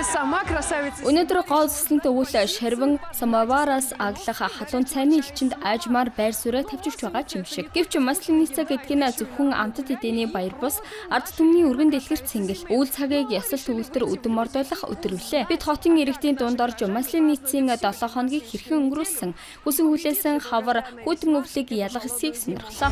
Өнөөдөр гол цэцлэнтэй үйл шарвин самавараас аглах халуун цайны элчинд аажмаар байр сууриа тавьж байгаа юм шиг. Гэвч Масленница гэдэг нь зөвхөн амтд эдэний баяр бус ард түмний өргөн дэлгэрт цэнгэл үйл цагийг ясал төвлөртөр өдөн мордойлох өдрөвлээ. Бид хотын иргэдийн дунд орж Масленницийн 7 хоногийг хэрхэн өнгөрүүлсэн, хүсэн хүлээсэн хавар хүйтэн өвлийг ялах эсхийг сонирхлоо.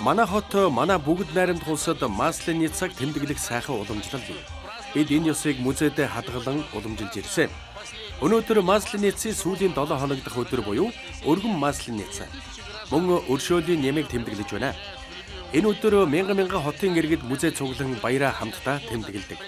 Манай хот манай бүгд найрамд улсад Масленницаг тэмдэглэх сайхан уламжлал бий. Бид энэ ёсыг музейдээ хадгалан уламжилж ирсэн. Өнөөдөр Масленницийн сүүлийн 7 хоног дахь өдөр буюу өргөн Масленница. Мөн өршөөлийн нэмийг тэмдэглэж байна. Энэ өдөр мянган хотын иргэд музей цуглан баяраа хамтдаа тэмдэглэдэг.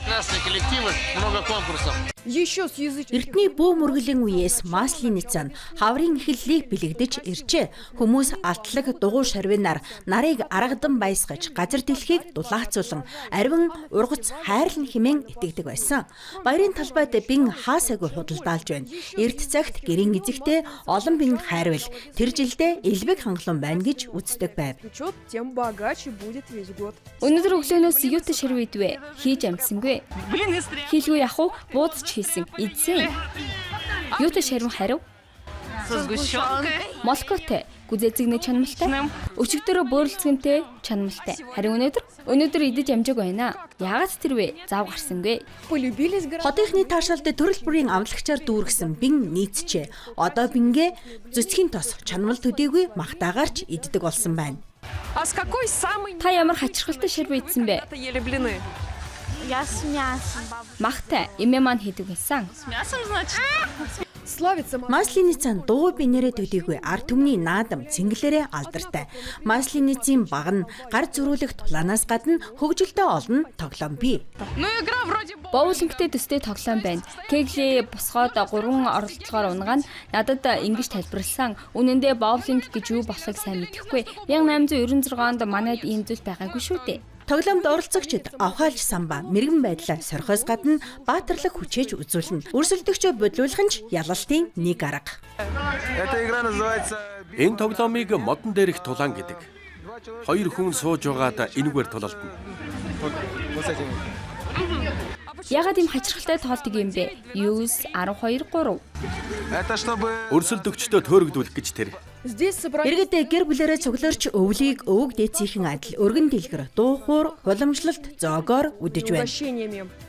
Эртний бүү мөргөлийн үеэс Масленница нь хаврын эхлэлийг бэлэгдэж иржээ. Хүмүүс алтлаг дугуй шарвинаар нарыг аргадан баясгаж газар дэлхийг дулаацуулан арвин ургац хайрлан хэмээн итгэдэг байсан. Баярын талбайд бин хаасайгүй худалдаалж байна. Эрт цагт гэрийн эзэгтэй олон бин хайрвал тэр жилдээ элбэг хангалуун байна гэж үздэг байв. Өнөөдөр өглөөнөөс юутай шарв идвэ? Хийж амжсангүй. Хийлгүй яах вэ? Буудаж хийсэн. Идсэн. Юутай шарван харив? Молкотой, гүзээцэгний чанамалтай, өчигдөрөө бөөрөлцгөнтэй чанамалтай. Харин өнөөдөр идэж амжааг байна. Яагаад тэр вэ? Зав гарсангүй. Хотынхны таашаалд төрөл бүрийн амлагчаар дүүргэсэн бин нийцчээ. Одоо бингээ зүцгийн тос чанамал төдийгүй махтаагаарч иддэг болсон байна. Та ямар хачирхалтай шарв идсэн бэ? Махтай, эмээ маань хийдэг байсан. Масленница нь дуу бинээрээ төдийгүй ард түмний наадам цэнгэлээрээ алдартай. Масленницийн баг нь гар зөрүүлэх тулаанаас гадна хөгжилтэй олон тоглоом бий. Боулингтэй төстэй тоглоом байна. Кегли босгоод 3 оролцоогоор унгаан надад ингэж тайлбарласан. Үнэндээ боулинг гэж юу болохыг сайн мэдэхгүй. 1896 онд манайд ийм зүйл байгаагүй шүү дээ. Тоглоомд оролцогчид авхаалж самба мэрэгэн байдлаа сорхоос гадна баатарлаг хүчээж үзүүлнэ. Өрсөлдөгчөө бодлуулах нь ялалтын нэг арга. Энэ тоглоомыг модон дээрх тулаан гэдэг. 2 хүн сууж байгаад энэгээр тулалдана. Ягаад ийм хачирхалтай тоолдог юм бэ? 9, 12, 3. Өрсөлдөгчдөө төөрөгдүүлэх гэж тэр. Иргэд гэр бүлээрээ цугларч өвлийг өвөг дээцийнхэн адил өргөн дэлгэр, дуухуур, хуламжлалт, зоогоор үдэж байна.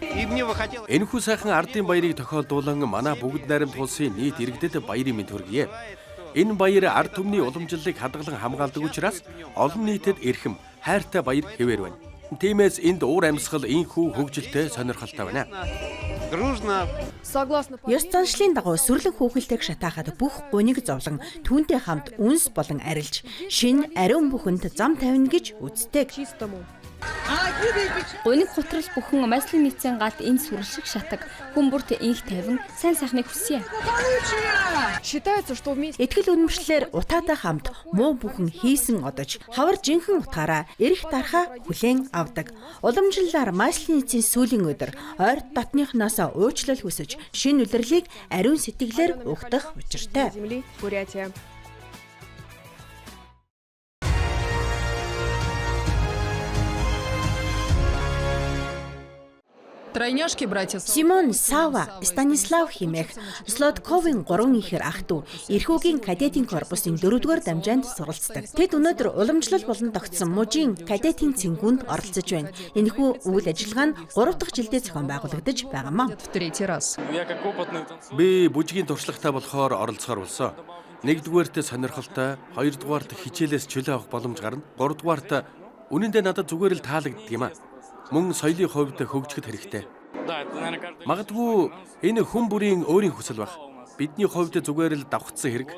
Энэхүү сайхан ардын баярыг тохиолдуулан манай бүгд найрамд улсын нийт иргэдэд баярын мэнд хүргэе. Энэ баяр ард түмний уламжлалыг хадгалан хамгаалдаг учраас олон нийтэд эрхэм, хайртай баяр хэвээр байна. Тиймээс энд уур амьсгал инхүү хөгжилтэй сонирхолтой байна. Ёс заншлын дагуу сүрлэг хүүхэлтэйг шатаахад бүх гуниг зовлон түүнтэй хамт үнс болон арилж шин ариун бүхэнд зам тавина гэж үздэг. Гуниг хутрал бүхэн Масленницийн галт энэ сүрэл шиг шатаг. Хүн бүрт инх тавин сайн сайхныг хүсье. Итгэл үнэмшлэр утаатай хамт муу бүхэн хийсэн одож хавар жинхэнэ утгаараа эрэх дарахаа хүлээн авдаг. Уламжлалаар Масленницийн сүүлийн өдөр ойр дотныхноос уучлал хүсэж шинэ улирлыг ариун сэтгэлээр угтах учиртай. Симон, Сава, Станислав хэмээх Слодковын 3 ихэр ах トゥ эрхүүгийн кадетийн корпусын 4-р дамжаанд суралцдаг. Тэд өнөөдөр уламжлал болон тогтсон мужийн кадетийн цэнгүүнд оролцож байна. Энэхүү үйл ажиллагаа нь 3 дахь жилдээ зохион байгуулагдаж байгаамаа. Би бүжгийн туршлагатай болохоор оролцохоор болсон. 1-дүгээрт сонирхолтой, 2-дүгээрт хичээлээс чөлөө авах боломж гарна, 3-дүгээрт үнэндээ надад зүгээр л таалагддаг юм аа. Мөн соёлын хувьд хөгжихэд хэрэгтэй. Магадгүй энэ хүн бүрийн өөрийн хүсэл байх. Бидний хувьд зүгээр л давхцсан хэрэг.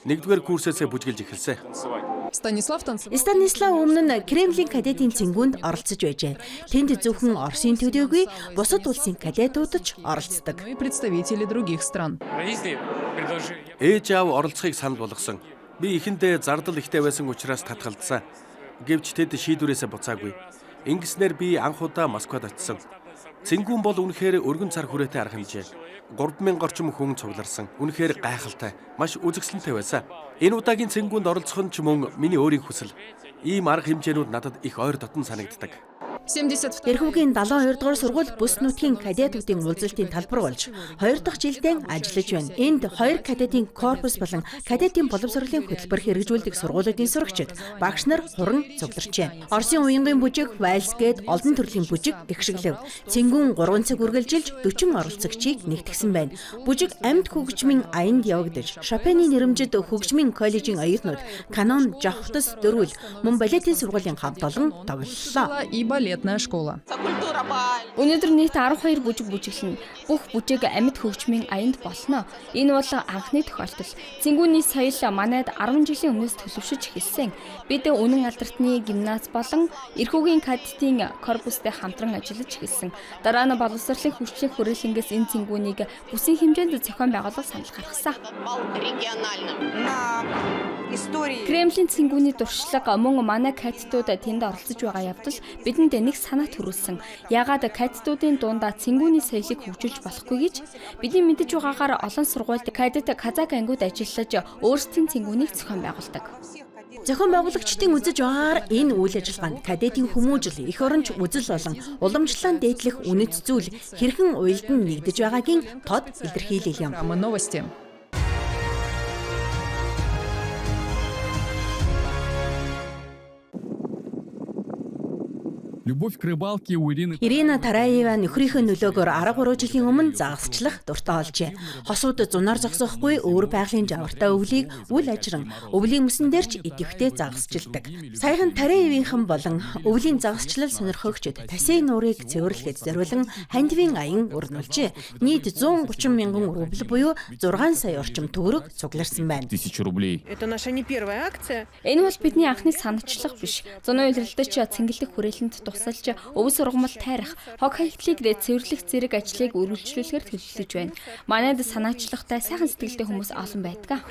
1-р курсээс бүжгэлж эхэлсэн. Станислав өмнө нь Кремлийн кадетийн цэнгүүнд оролцож байжээ. Тэнд зөвхөн Оросын төдийгүй бусад улсын кадетууд ч оролцдог. Ээж аав оролцохыг санал болгосон. Би эхэндээ зардал ихтэй байсан учраас татгалзсан. Гэвч тэд шийдвэрээсээ буцаагүй. Ингэснээр би анх удаа Москвад очив. Цингүүн бол үнэхээр өргөн цар хүрээтэй арга хэмжээ. 3000 орчим хүн цугларсан. Үнэхээр гайхалтай, маш үзэсгэлэнтэй байсан. Энэ удаагийн цингүүнд оролцох нь ч мөн миний өөрийн хүсэл. Ийм арга хэмжээнүүд надад их ойр дотн санагддаг. Эрхүүгийн 72 дугаар сургууль бүс нутгийн кадетуудын уулзалтын талбар болж 2 дахь жилдээ ажиллаж байна. Энд 2 кадетийн корпус болон кадетийн боловсролын хөтөлбөр хэрэгжүүлдэг сургуулиудын сурагчид багш нар хуран цугларчээ. Оросын уянгийн бүжиг, вальс гээд олон төрлийн бүжиг гэгшиглэв. Цингүүн 3 цаг үргэлжилж 40 оролцогчийг нэгтгэсэн байна. Бүжиг амьд хөгжмийн аянд явагдаж, Шопены нэрэмжит хөгжмийн коллежийн оюутнууд канон, жавхтас, дөрвөл, мөн балетын сургуулийн хамт олон тоглолоо. Школа. Өнөөдөр нийт 12 бүжиг бүжиглэн. Бүх бүжиг амьд хөгжмийн аянд болно. Энэ бол анхны тохиолдол. Цингүүний соёл манайд 10 жилийн өмнөөс төлөвшөж эхэлсэн. Бид үнэн алдартай гимназ болон эрхүүгийн кадетийн корпустэй хамтран ажиллаж эхэлсэн. Дараа нь боловсролын хүчлийн хүрээлэнгээс энэ цингүүнийг бүсийн хэмжээнд зохион байгуулах санал гаргасан. Кремлийн цингүүний дуршлаг мөн манай кадетууд тэнд оролцож байгаа явдал бидэнд нэг санаа төрүүлсэн. Яагаад кадетуудын дундаа цингүүний соёлыг хөгжүүлж болохгүй гэж бидний мэдэж байгаагаар олон сургуульд кадет казак ангиуд ажиллаж өөрсдийн цингүүнийг зохион байгуулдаг. Зохион байгуулагчдын үзэж байгаагаар энэ үйл ажиллагаанд кадетийн хүмүүжил, эх оронч үзэл болон уламжлалаа дээдлэх үнэт зүйл хэрхэн уялдан нэгдэж байгаагийн тод илэрхийлэл юм. Новости. Любовь к рыбалке у Ирины. Ирина Тараева нөхрийнхөө нөлөөгөөр 13 жилийн өмнө загасчлах дуртай болжээ. Хосууд зунаар зогсоохгүй өөр байгалийн жавартай өвлийг үл ажран өвлийн мөсөн дээр ч идэвхтэй загасчилдаг. Саяхан Тараевийнхан болон өвлийн загасчлал сонирхогчид тасей нуурыг цэвэрлэхэд зориулан хандивын аян өрнүүлжээ. Нийт 130 мянган рубль буюу 6 сая орчим төгрөг цугларсан байна. 1000 рублей. Это наша не первая акция. Энэ бол бидний анхны санаачлах биш. Зуны үйлрэлдэж цэнгэлдэх хүрээлэнд тусалж өв сургамал тайрах, хог хаягдлыг цэвэрлэх зэрэг ажлыг үргэлжлүүлэхээр төлөвлөж байна. Манайд санаачлагтай сайхан сэтгэлтэй хүмүүс олон байдаг.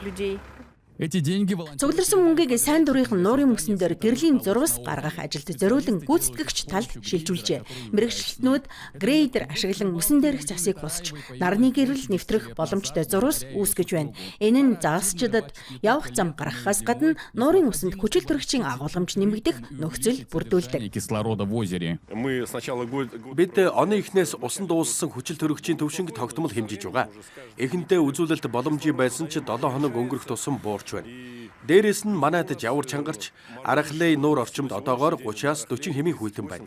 Эти деньги Цугларсан мөнгийг сайн дурынхан нуурын мөсөн дээр гэрлийн зурвас гаргах ажилд зориулан гүйцэтгэгч талд шилжүүлжээ. Мэргэжилтнүүд грейдер ашиглан мөсөн дээрх засыг босч нарны гэрэл нэвтрэх боломжтой зурвас үүсгэж байна. Энэ нь загасчдад явах зам гаргахаас гадна нуурын мөсөнд хүчил төрөгчийн агуулгамж нэмэгдэх нөхцөл бүрдүүлдэг. кислорода в озере. Бид оны эхнээс усан дууссан хүчил төрөгчийн төвшинг тогтмол хэмжиж байгаа. Эхэнтэй үзүүлэлт боломжийн байсан ч 7 хоног өнгөрөх тусам буурч байна. Дээрээс нь манайд жавар чангарч, арахлын нуур орчимд одоогоор 30-аас 40 хэмээн хүйтэн байна.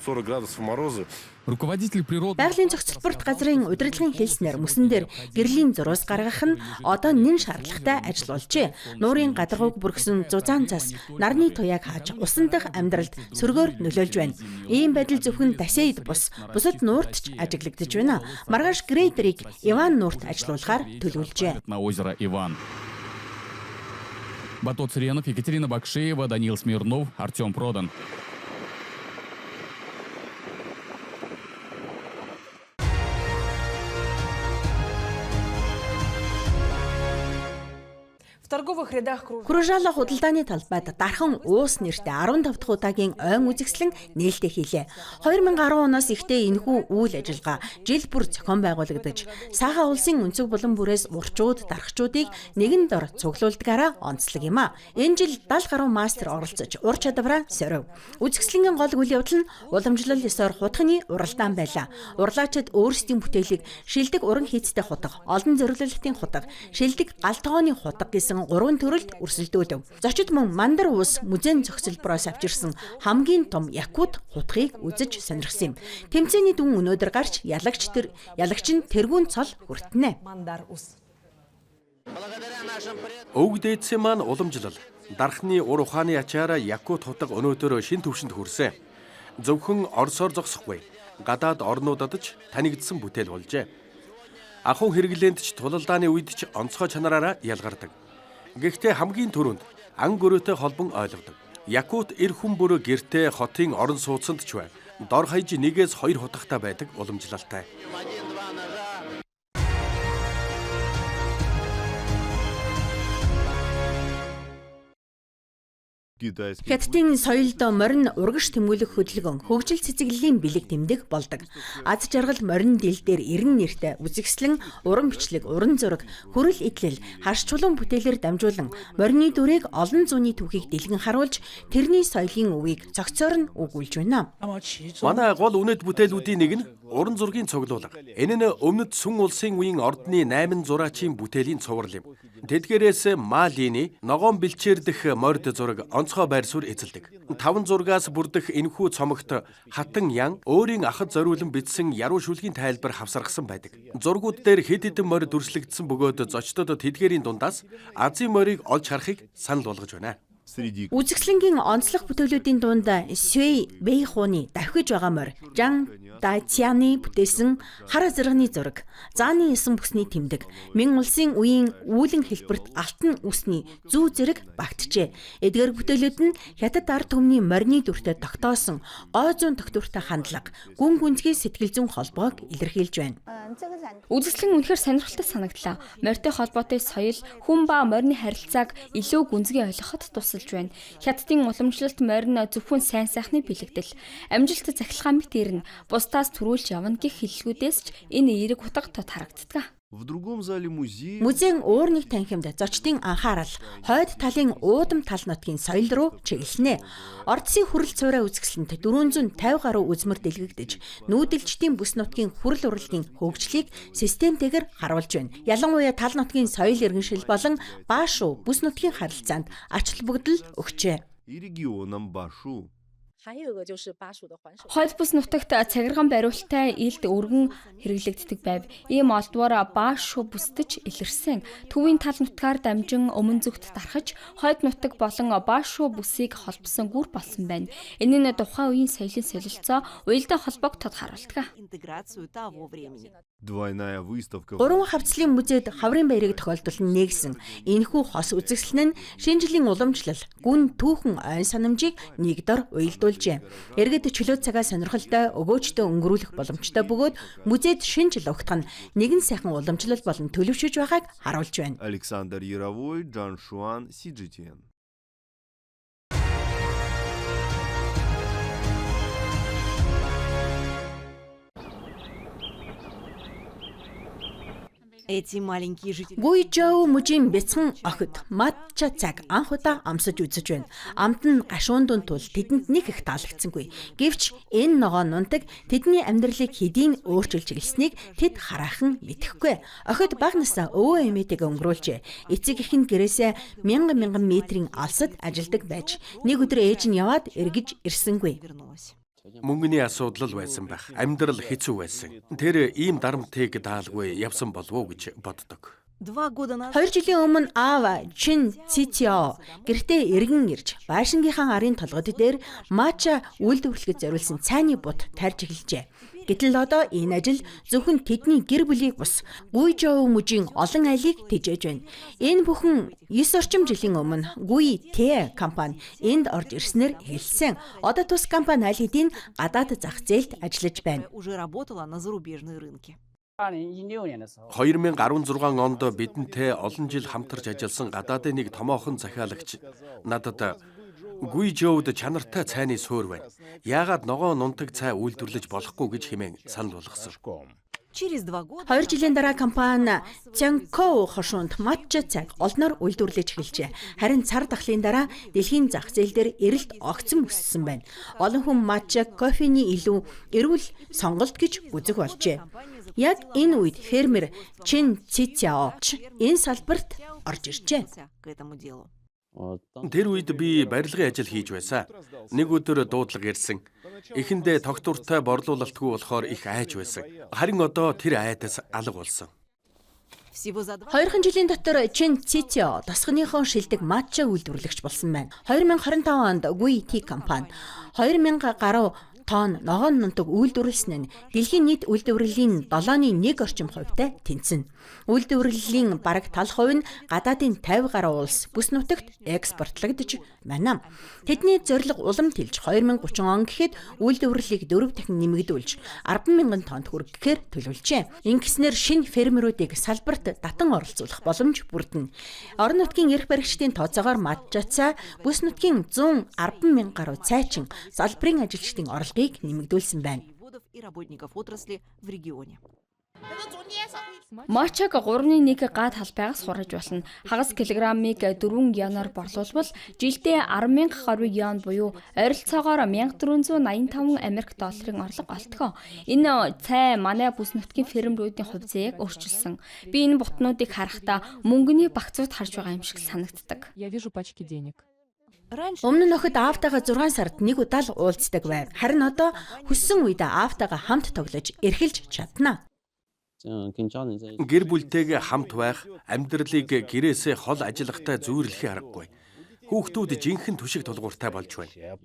Руководитель природы. Байгалийн зохицолборт газрын удирдлагын хэлснээр мөсөн дээр гэрлийн зурвас гаргах нь одоо нэн шаардлагатай ажил болжээ. Нуурын гадаргууг бүргсэн зузаан цас нарны туяаг хааж усан дахь амьдралд сөргөөр нөлөөлж байна. Ийм байдал зөвхөн Тасейд бусад нуурт ч ажиглагдаж байна. Маргааш грейдерийг Иван нуурт ажилуулахаар төлөвлөжээ. На озеро Иван. Батот Цренов, Екатерина Бакшеева, Даниил Смирнов, Артем Продан. Кружала худалдааны талбайд дархан уус нэртэй 15 дахь удаагийн ойн үзэсгэлэн нээлттэй хийлээ. 2010 оноос ихтэй энэхүү үйл ажиллагаа жил бүр зохион байгуулагдаж, Сааха улсын өнцөг булан бүрээс урчууд, дархчуудыг нэгэн дор цуглуулдгаараа онцлог юм а. Энэ жил 70 гаруй мастер оролцож, ур чадвараа сорив. Үзэсгэлэнгийн гол үйл явдал нь уламжлал ёсоор хутганы уралдаан байлаа. Уралаачид өөрсдийн бүтээлийг шилдэг уран хийцтэй хутга, олон зориулалтын хутга, шилдэг гал тогооны хутга гэсэн 3 төрөлд өрсөлдөөдөв. Зочид мөн мандар уус музейн зохицолбороос авчирсан хамгийн том якут хутгийг үзэж сонирхсан юм. Тэмцээний дүн өнөөдөр гарч ялагч нь тэргүүн цол хүртэнэ. Өвөг дээдсийн маань уламжлал. Дархны ур ухааны ачаараа якут хутга өнөөдөр шин төвшөнд хүрсэн. Зөвхөн Оросоор зогсохгүй. Гадаад орнуудад ч танигдсан бүтээл болжээ. Ахуй хэрэглээнд ч тулалдааны үед ч онцгой чанараараа ялгардаг. Гэхдээ хамгийн түрүүнд ан гөрөөтэй холбон ойлгодог. Якут эр хүн бүр гэртээ хотын орон сууцанд ч бай. Дор хаяж 1-2 хутагтай байдаг уламжлалтай. Хятадын соёлд морин урагш тэмүүлэх хөдөлгөөн хөгжил цэцэглэлийн бэлэг тэмдэг болдог. Аз жаргал морин дил дээр 90 нэртэй үзэгслэн, уран бичлэг, уран зураг, хөрөл идэл, харш чулуун бүтээлээр дамжуулан морины дүрийг олон зууны түүхийг дэлгэн харуулж тэрний соёлын өвийг цогцоор нь өгүүлж байна. Манай гол үнэт бүтээлүүдийн нэг нь уран зургийн цуглуулга. Энэ нь өмнөд сүн улсын үеийн ордны 8 зураачийн бүтээлийн цуврал юм. Тэдгээрээс Малины ногоон бэлчээрдэх морд зураг онцгой байр суурь эзэлдэг. 5 зургаас бүрдэх энэхүү цомогт хатан ян өөрийн ахад зориулан бичсэн яруу шүлгийн тайлбар хавсаргасан байдаг. Зургууд дээр хэд хэдэн морь дүрслэгдсэн бөгөөд зочдод тэдгээрийн дундаас Азийн морийг олж харахыг санал болгож байна. Үзэгслэнгийн онцлог бүтээлүүдийн дунд Свей Бэйхуны давхиж байгаа морь, Жан Дайцяны бүтээсэн хар азарганы зураг, зааны эсэн бүсний тэмдэг, Мин улсын үеийн үүлэн хэлбэрт алтан үсний зүү зэрэг багтжээ. Эдгээр бүтээлүүд нь Хятад ард түмний морины дүртэй тогтоосон гой зүүн тогтвортой хандлага, гүн гүнзгий сэтгэл зүйн холбоог илэрхийлж байна. Үзэгслэн үнэхээр сонирхолтой санагдлаа. Морьтой холбоотой соёл, хүн ба морины харилцааг илүү гүнзгий ойлгоход тусалж байна. Хятадын уламжлалт морин зөвхөн сайн сайхны бэлэгдэл, амжилт захилгаан мэт ирнэ. Бусдаас төрүүлж явна гэх хэллэгүүдээс ч энэ эерэг утга тод харагддаг. Музейн өөр нэг танхимд зочдын анхаарал хойд талын уудам тал нутгийн соёл руу чиглэнэ. Ордсын хүрэл цувраа үзэсгэлэнт 450 гаруй үзмэр дэлгэгдэж, нүүдэлчдийн бүс нутгийн хүрэл урлагийн хөгжлийг системтэйгээр харуулж байна. Ялангуяа тал нутгийн соёл иргэншил болон Баашу бүс нутгийн харилцаанд ач холбогдол өгчээ. Хойд бүс нутагт цагирган бариултай илд өргөн хэрэглэгддэг байв. Ийм олдвор Баашу бүсдэж илэрсэн. Төвийн тал нутгаар дамжин өмнө зүгт дарахж, хойд нутаг болон Баашу бүсийг холбосон гүр болсон байна. Энэ нь тухайн үеийн соёлын солилцоо, уялдаа холбоог тод харуулдаг. Гурван хавцлын музейд хаврын баярыг тохиолдуулан нээгсэн энэхүү хос үзэсгэлэн нь шинэ жилийн уламжлал, гүн түүхэн ойн санамжийг нэг дор уялдуулжээ. Иргэд чөлөө цагаа сонирхолтой өгөөжтэй өнгөрүүлэх боломжтой бөгөөд музейд шинэ жил угтах нь нэгэн сайхан уламжлал болон төлөвшөж байгааг харуулж байна. Александр Яровой, Жан Шуан, CGTN. Гуйжоу мужийн бяцхан охид матча цаг анх удаа амсаж үзэж байна. Амт нь гашуундун тул тэдэнд нэг их таалагдсангүй. Гэвч энэ ногоон нунтаг тэдний амьдралыг хэдийн өөрчилж гэлснийг тэд хараахан мэдэхгүй. Охид бага насаа өвөө эмээтэйгээ өнгөрүүлжээ. Эцэг эхийн гэрээсээ мянган метрийн алсад ажилдаг байж нэг өдөр ээж нь яваад эргэж ирсэнгүй. Мөнгөний асуудал байсан байх. Амьдрал хэцүү байсан. Тэр ийм дарамтыг даалгүй явсан болов уу гэж боддог. 2 жилийн өмнө аав Чин Цитяо гэртээ эргэн ирж Байшингийнхаа арын толгод дээр матча үйлдвэрлэхэд зориулсан цайны бут тарьж эхэлжээ. Гэтэл одоо энэ ажил зөвхөн тэдний гэр бүлийг бус Гуйжоу мужийн олон айлыг тэжээж байна. Энэ бүхэн 9 орчим жилийн өмнө Гуй Тэ компани энд орж ирснээр эхэлсэн. Одоо тус компани аль хэдийн гадаад зах зээлд ажиллаж байна. 2016 онд бидэнтэй олон жил хамтарч ажилласан гадаадын нэг томоохон захиалагч надад Гуйжоуд чанартай цайны суурь байна. Яагаад ногоон нунтаг цай үйлдвэрлэж болохгүй гэж хэмээн санал болгосон. 2 жилийн дараа компани Цянкоу хошуунд матча цаг олноор үйлдвэрлэж эхэлжээ. Харин цар тахлын дараа дэлхийн зах зээл дээр эрэлт огцом өссөн байна. Олон хүн матча кофений илүү эрүүл сонголт гэж үзэх болжээ. Яг энэ үед фермер Чин Цитяо энэ салбарт орж иржээ. Тэр үед би барилгын ажил хийж байсан. Нэг өдөр дуудлага ирсэн. Эхэндээ тогтвортой борлуулалтгүй болохоор их айж байсан. Харин одоо тэр айдас алга болсон. 2 жилийн дотор Чин Цитяо тосгоныхон шилдэг матча үйлдвэрлэгч болсон байна. 2025 онд Гуй Тэ компани 2000 гаруй Тонн ногоон нунтаг үйлдвэрлэсэн нь дэлхийн нийт үйлдвэрлэлийн 7.1 орчим хувьтай тэнцэнэ. Үйлдвэрлэлийн бараг тал хувь нь гадаадын 50 гаруй улс бүс нутагт экспортлогдож байна. Тэдний зорилго улам тэлж 2030 он гэхэд үйлдвэрлэлийг 4 дахин нэмэгдүүлж 10,000 тоннд хүрэхээр төлөвлөжээ. Ингэснээр шинэ фермерүүдийг салбарт татан оролцуулах боломж бүрдэнэ. Орон нутгийн эрх баригчдын тооцоогоор Матчацаа бүс нутгийн 110,000 гаруй цайчин салбарын ажилчдын орлогыг нэмэгдүүлсэн байна. Мачаг 3.1 гад халбайгаас хураж болно. Хагас килограммыг 4 янаар борлуулбал жилдээ 10,000 гаруй ян буюу ойролцоогоор 1485 Америк долларын орлого олтгоо. Энэ цай манай бүс нутгийн фермерүүдийн хувь зээг өөрчилсөн. Би энэ бутнуудыг харахтаа мөнгөний багцууд харж байгаа юм шиг санагддаг. Я вижу пачки денег. Өмнө нь охид аавтайгаа 6 сард нэг удаа л уулздаг байв. Харин одоо хүссэн үедээ аавтайгаа хамт тоглож эрхэлж чадна. Гэр бүлтэйгээ хамт байх, амьдралыг гэрээсээ хол ажиллахтай зүйрлэхээ аргагүй. Хүүхдүүд жинхэнэ түшиг тулгууртай болж байна.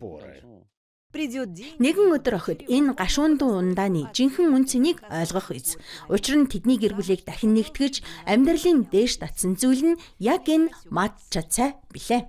Нэгэн өдөр охид энэ гашуундун ундааны жинхэнэ үн цэнийг ойлгох үз. Учир нь тэдний гэр бүлийг дахин нэгтгэж амьдралын дээш татсан зүйл нь яг энэ Матчацаа билээ.